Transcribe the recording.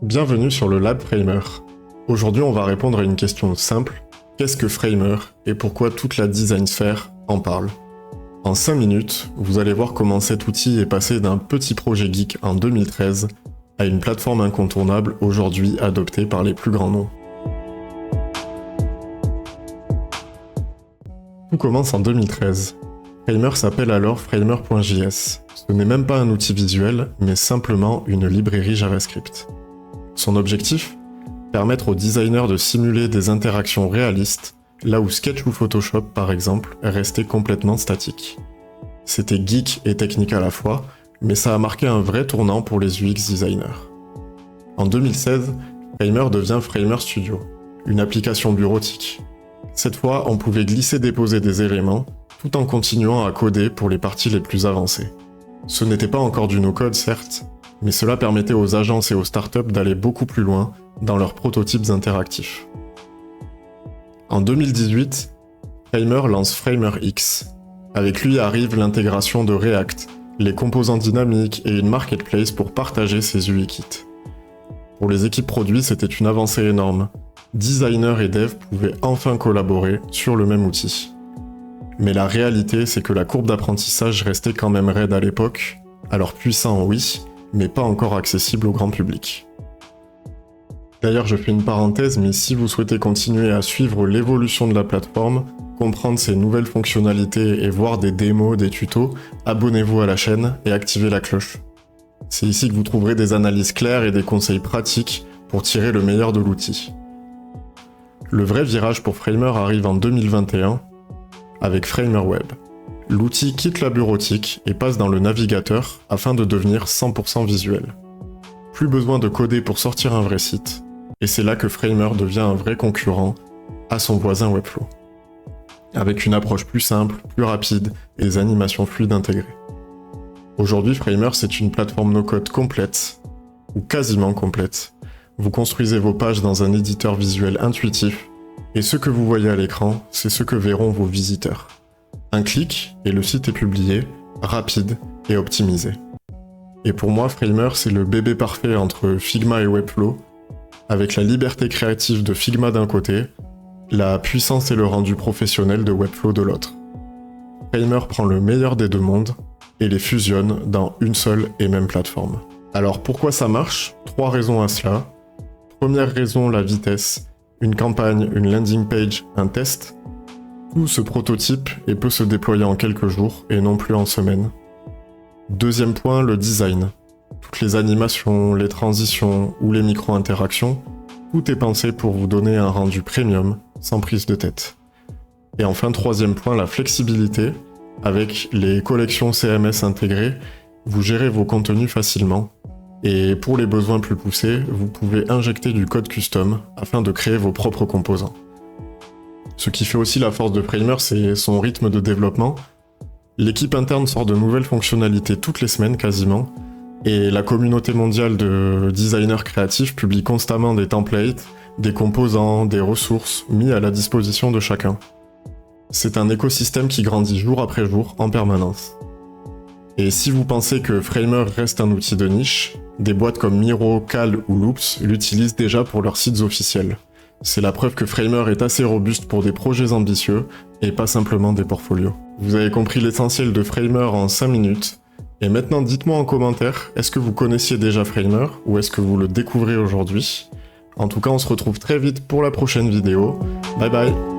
Bienvenue sur le Lab Framer. Aujourd'hui, on va répondre à une question simple. Qu'est-ce que Framer et pourquoi toute la design sphère en parle? En 5 minutes, vous allez voir comment cet outil est passé d'un petit projet geek en 2013 à une plateforme incontournable aujourd'hui adoptée par les plus grands noms. Tout commence en 2013. Framer s'appelle alors Framer.js. Ce n'est même pas un outil visuel, mais simplement une librairie JavaScript. Son objectif? Permettre aux designers de simuler des interactions réalistes, là où Sketch ou Photoshop, par exemple, restaient complètement statiques. C'était geek et technique à la fois, mais ça a marqué un vrai tournant pour les UX designers. En 2016, Framer devient Framer Studio, une application bureautique. Cette fois, on pouvait glisser-déposer des éléments, tout en continuant à coder pour les parties les plus avancées. Ce n'était pas encore du no-code, certes, mais cela permettait aux agences et aux startups d'aller beaucoup plus loin dans leurs prototypes interactifs. En 2018, Framer lance Framer X. Avec lui arrive l'intégration de React, les composants dynamiques et une marketplace pour partager ses UI kits. Pour les équipes produits, c'était une avancée énorme. Designers et devs pouvaient enfin collaborer sur le même outil. Mais la réalité, c'est que la courbe d'apprentissage restait quand même raide à l'époque, alors puissant oui, mais pas encore accessible au grand public. D'ailleurs, je fais une parenthèse, mais si vous souhaitez continuer à suivre l'évolution de la plateforme, comprendre ses nouvelles fonctionnalités et voir des démos, des tutos, abonnez-vous à la chaîne et activez la cloche. C'est ici que vous trouverez des analyses claires et des conseils pratiques pour tirer le meilleur de l'outil. Le vrai virage pour Framer arrive en 2021 avec Framer Web. L'outil quitte la bureautique et passe dans le navigateur afin de devenir 100% visuel. Plus besoin de coder pour sortir un vrai site, et c'est là que Framer devient un vrai concurrent à son voisin Webflow. Avec une approche plus simple, plus rapide et des animations fluides intégrées. Aujourd'hui, Framer c'est une plateforme no-code complète, ou quasiment complète. Vous construisez vos pages dans un éditeur visuel intuitif, et ce que vous voyez à l'écran, c'est ce que verront vos visiteurs. Un clic et le site est publié, rapide et optimisé. Et pour moi, Framer, c'est le bébé parfait entre Figma et Webflow, avec la liberté créative de Figma d'un côté, la puissance et le rendu professionnel de Webflow de l'autre. Framer prend le meilleur des deux mondes et les fusionne dans une seule et même plateforme. Alors pourquoi ça marche? 3 raisons à cela. Première raison, la vitesse. Une campagne, une landing page, un test. Tout se prototype et peut se déployer en quelques jours et non plus en semaines. Deuxième point, le design. Toutes les animations, les transitions ou les micro-interactions, tout est pensé pour vous donner un rendu premium, sans prise de tête. Et enfin, troisième point, la flexibilité. Avec les collections CMS intégrées, vous gérez vos contenus facilement. Et pour les besoins plus poussés, vous pouvez injecter du code custom afin de créer vos propres composants. Ce qui fait aussi la force de Framer, c'est son rythme de développement. L'équipe interne sort de nouvelles fonctionnalités toutes les semaines quasiment, et la communauté mondiale de designers créatifs publie constamment des templates, des composants, des ressources mis à la disposition de chacun. C'est un écosystème qui grandit jour après jour en permanence. Et si vous pensez que Framer reste un outil de niche, des boîtes comme Miro, Cal ou Loops l'utilisent déjà pour leurs sites officiels. C'est la preuve que Framer est assez robuste pour des projets ambitieux et pas simplement des portfolios. Vous avez compris l'essentiel de Framer en 5 minutes. Et maintenant dites-moi en commentaire, est-ce que vous connaissiez déjà Framer ou est-ce que vous le découvrez aujourd'hui? En tout cas, on se retrouve très vite pour la prochaine vidéo. Bye bye!